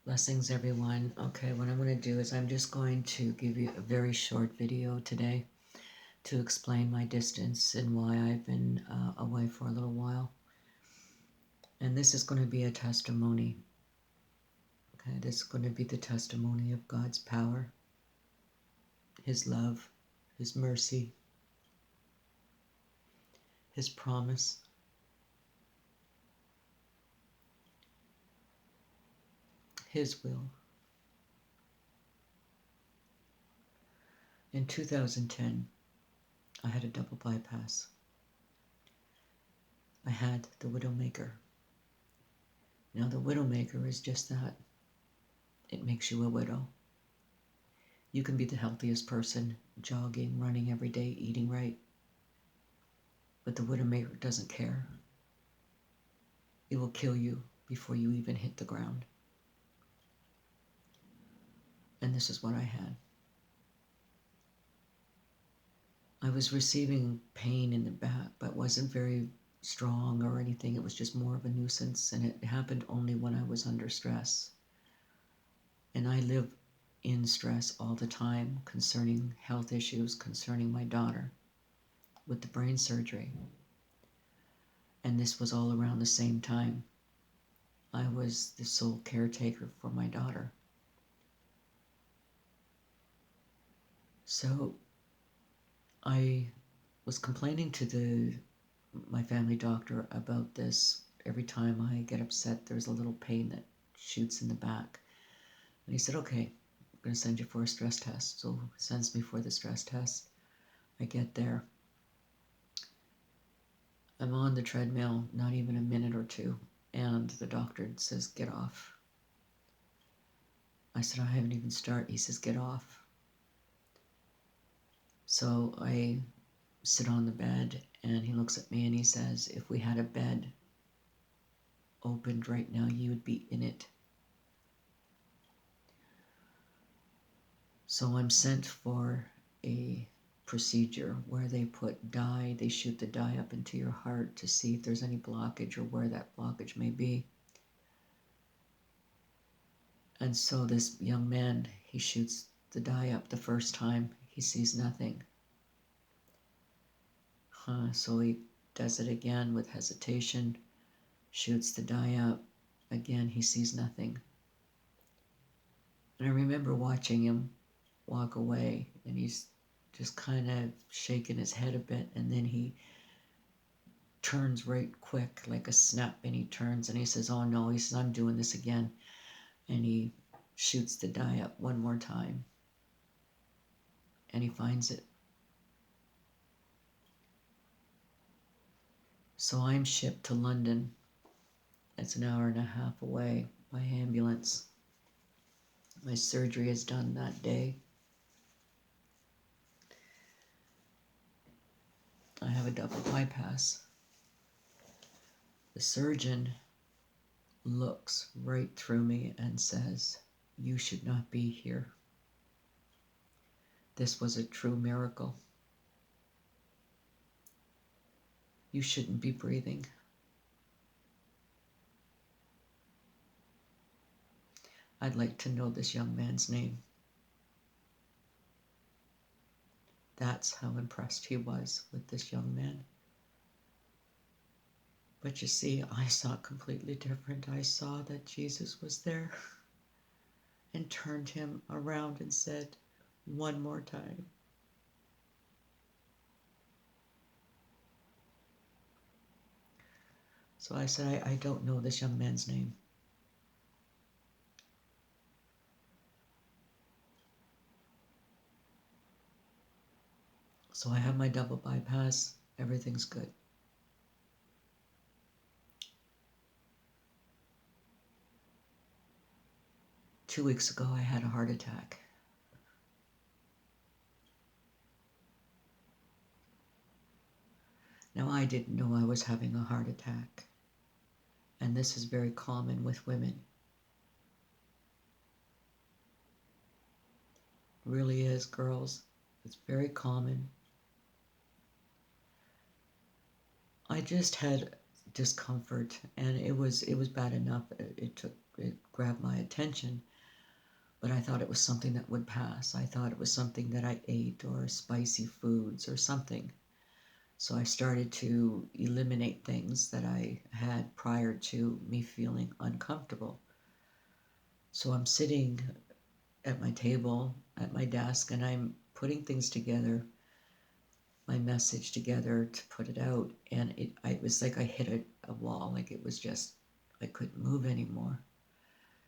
Blessings, everyone. Okay, what I'm going to do is I'm just going to give you a very short video today to explain my distance and why I've been away for a little while. And this is going to be a testimony. Okay, this is going to be the testimony of God's power, His love, His mercy, His promise. His will. In 2010, I had a double bypass. I had the Widowmaker. Now, the Widowmaker is just that. It makes you a widow. You can be the healthiest person, jogging, running every day, eating right. But the Widowmaker doesn't care. It will kill you before you even hit the ground. And this is what I had. I was receiving pain in the back, but wasn't very strong or anything. It was just more of a nuisance, and it happened only when I was under stress. And I live in stress all the time concerning health issues, concerning my daughter with the brain surgery. And this was all around the same time. I was the sole caretaker for my daughter. So I was complaining to my family doctor about this. Every time I get upset, there's a little pain that shoots in the back. And he said, okay, I'm going to send you for a stress test. So he sends me for the stress test. I get there. I'm on the treadmill, not even a minute or two, and the doctor says, get off. I said, I haven't even started. He says, get off. So I sit on the bed, and he looks at me and he says, if we had a bed opened right now, you would be in it. So I'm sent for a procedure where they put dye, they shoot the dye up into your heart to see if there's any blockage or where that blockage may be. And so this young man, he shoots the dye up the first time, he sees nothing. So he does it again with hesitation, shoots the dye up, again he sees nothing. And I remember watching him walk away, and he's just kind of shaking his head a bit, and then he turns right quick, like a snap, and he turns and he says, oh no, he says, I'm doing this again. And he shoots the dye up one more time, and he finds it. So I'm shipped to London. It's an hour and a half away by ambulance. My surgery is done that day. I have a double bypass. The surgeon looks right through me and says, you should not be here. This was a true miracle. You shouldn't be breathing. I'd like to know this young man's name. That's how impressed he was with this young man. But you see, I saw it completely different. I saw that Jesus was there and turned him around and said, one more time. So I said, I don't know this young man's name. So I have my double bypass. Everything's good. Two weeks ago, I had a heart attack. Now, I didn't know I was having a heart attack. And this is very common with women. It really is, girls. It's very common. I just had discomfort, and it was bad enough. It grabbed my attention, but I thought it was something that would pass. I thought it was something that I ate, or spicy foods or something. So I started to eliminate things that I had prior to me feeling uncomfortable. So I'm sitting at my table, at my desk, and I'm putting things together, my message together to put it out. And it was like I hit a wall, like it was just, I couldn't move anymore.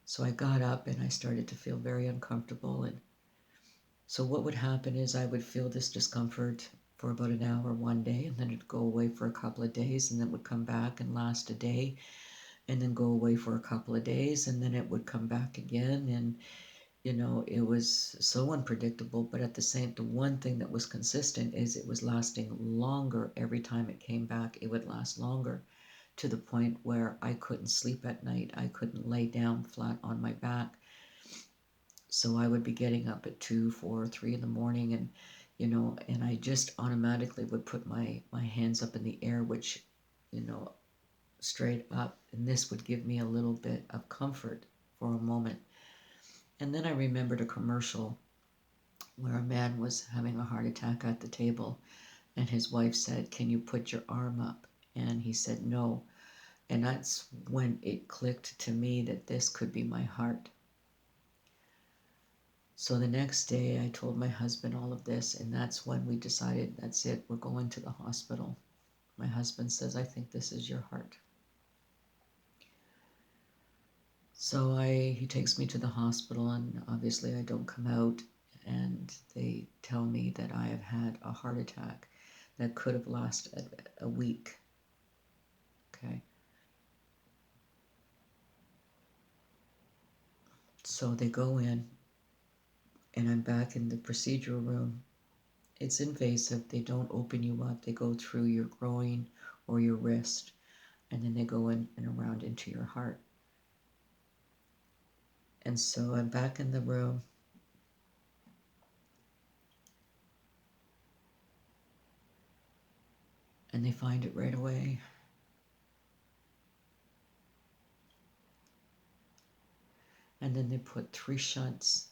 So I got up and I started to feel very uncomfortable. And so what would happen is I would feel this discomfort for about an hour one day, and then it'd go away for a couple of days, and then it would come back and last a day, and then go away for a couple of days, and then it would come back again. And it was so unpredictable, but at the one thing that was consistent is it was lasting longer. Every time it came back, it would last longer, to the point where I couldn't sleep at night. I couldn't lay down flat on my back. So I would be getting up at 2, 4, 3 in the morning, and and I just automatically would put my hands up in the air, which, straight up, and this would give me a little bit of comfort for a moment. And then I remembered a commercial where a man was having a heart attack at the table, and his wife said, "Can you put your arm up?" And he said, "No." And that's when it clicked to me that this could be my heart. So the next day I told my husband all of this, and that's when we decided, that's it, we're going to the hospital. My husband says, "I think this is your heart." So he takes me to the hospital, and obviously I don't come out, and they tell me that I have had a heart attack that could have lasted a week. Okay. So they go in, and I'm back in the procedure room. It's invasive. They don't open you up. They go through your groin or your wrist, and then they go in and around into your heart. And so I'm back in the room. And they find it right away. And then they put 3 shunts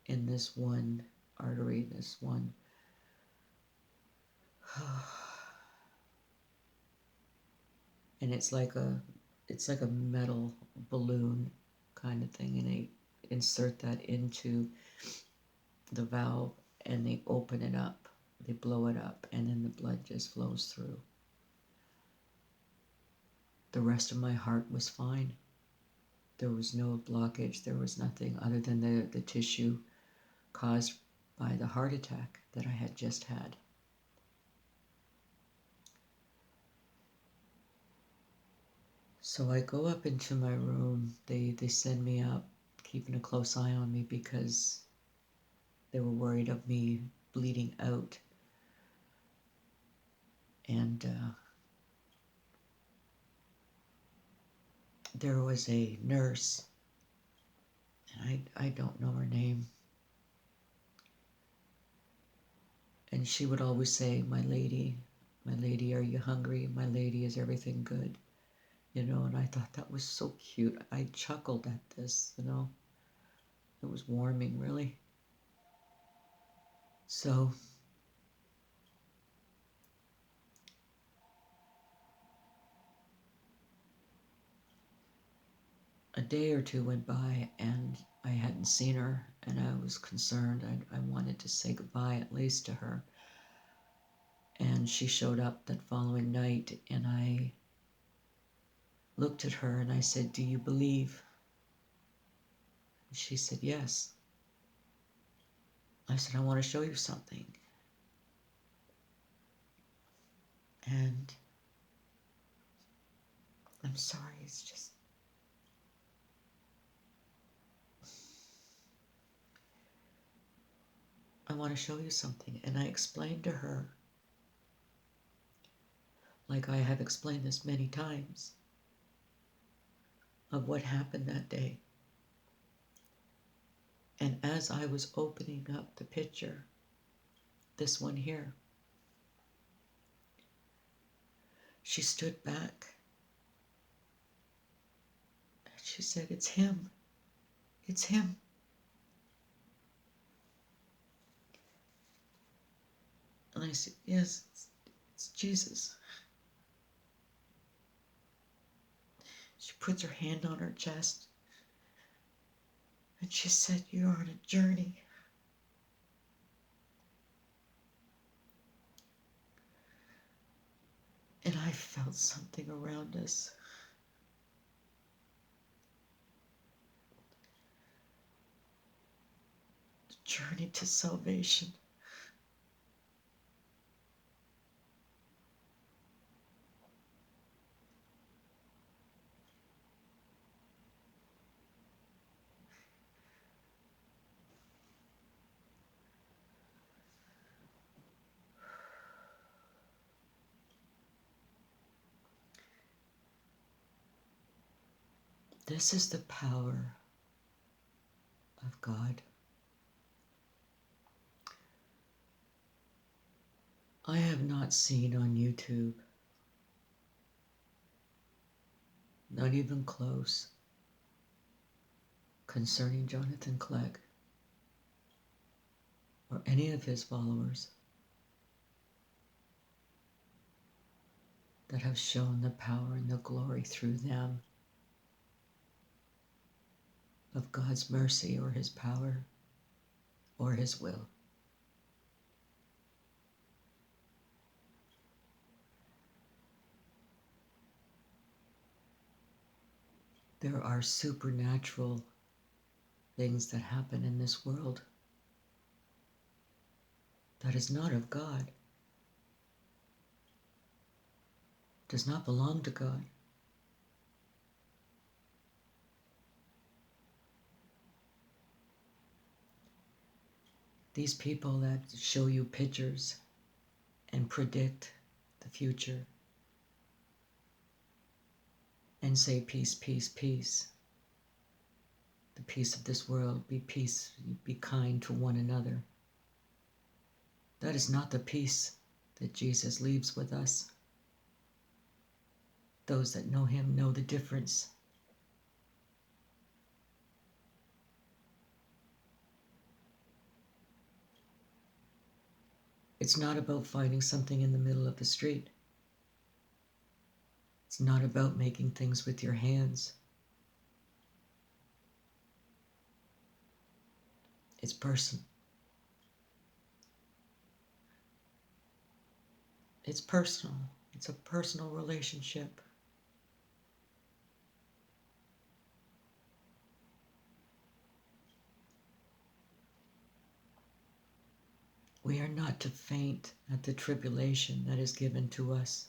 in this one artery, this one. And it's like a metal balloon kind of thing, and they insert that into the valve, and they open it up, they blow it up, and then the blood just flows through. The rest of my heart was fine. There was no blockage. There was nothing other than the tissue caused by the heart attack that I had just had. So I go up into my room. They send me up, keeping a close eye on me because they were worried of me bleeding out. And there was a nurse, and I don't know her name. And she would always say, my lady, are you hungry? My lady, is everything good?" And I thought that was so cute. I chuckled at this, It was warming, really. So a day or two went by, and I hadn't seen her, and I was concerned. I wanted to say goodbye at least to her. And she showed up that following night, and I looked at her and I said, "Do you believe?" And she said, "Yes." I said, "I want to show you something." And I'm sorry, it's just, "I want to show you something." And I explained to her, like I have explained this many times, of what happened that day. And as I was opening up the picture, this one here, she stood back She said, "It's him. It's him." And I said, "Yes, it's Jesus." She puts her hand on her chest and she said, "You're on a journey." And I felt something around us. The journey to salvation. This is the power of God. I have not seen on YouTube, not even close, concerning Jonathan Clegg or any of his followers that have shown the power and the glory through them of God's mercy or his power or his will. There are supernatural things that happen in this world that is not of God, does not belong to God. These people that show you pictures and predict the future and say peace, peace, peace. The peace of this world, be peace, be kind to one another. That is not the peace that Jesus leaves with us. Those that know him know the difference. It's not about finding something in the middle of the street. It's not about making things with your hands. It's personal. It's personal. It's a personal relationship. We are not to faint at the tribulation that is given to us.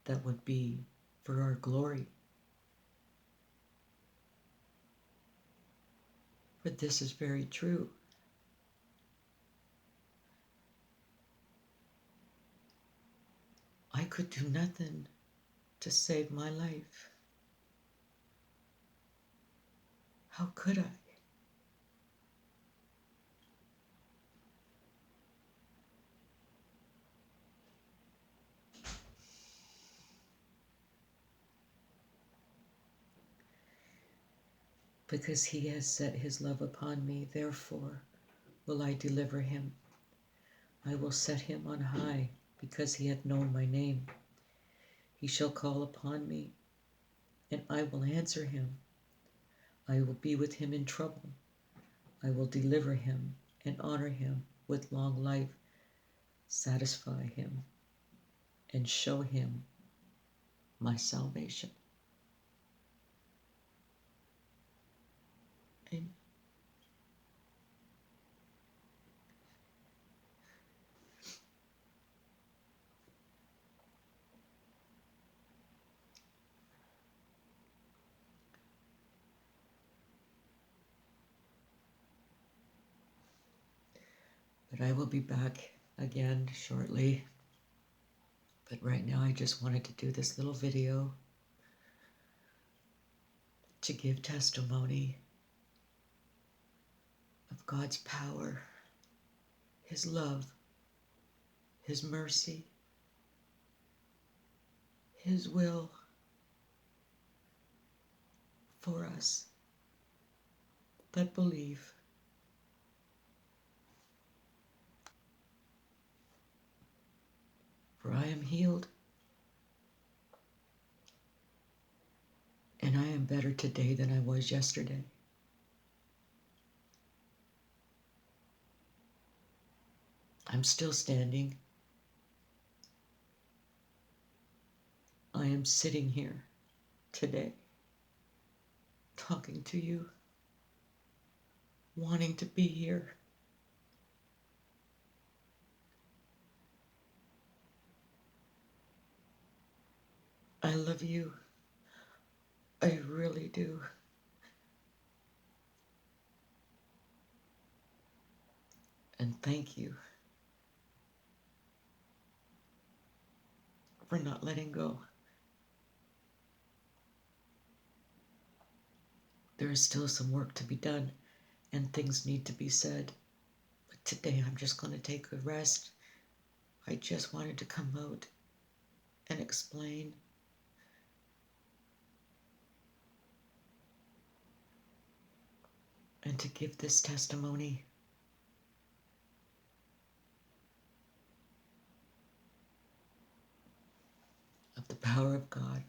That would be for our glory. For this is very true. I could do nothing to save my life. How could I? Because he has set his love upon me, therefore will I deliver him. I will set him on high, because he hath known my name. He shall call upon me, and I will answer him. I will be with him in trouble. I will deliver him and honor him with long life, satisfy him, and show him my salvation. Amen. But I will be back again shortly. But right now I just wanted to do this little video to give testimony of God's power, his love, his mercy, his will for us that believe. For I am healed, and I am better today than I was yesterday. I'm still standing. I am sitting here today, talking to you, wanting to be here. I love you. I really do. And thank you for not letting go. There is still some work to be done and things need to be said. But today I'm just going to take a rest. I just wanted to come out and explain and to give this testimony. Of the power of God.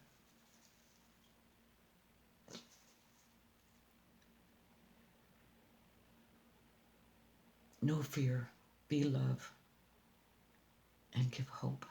No fear, be love, and give hope.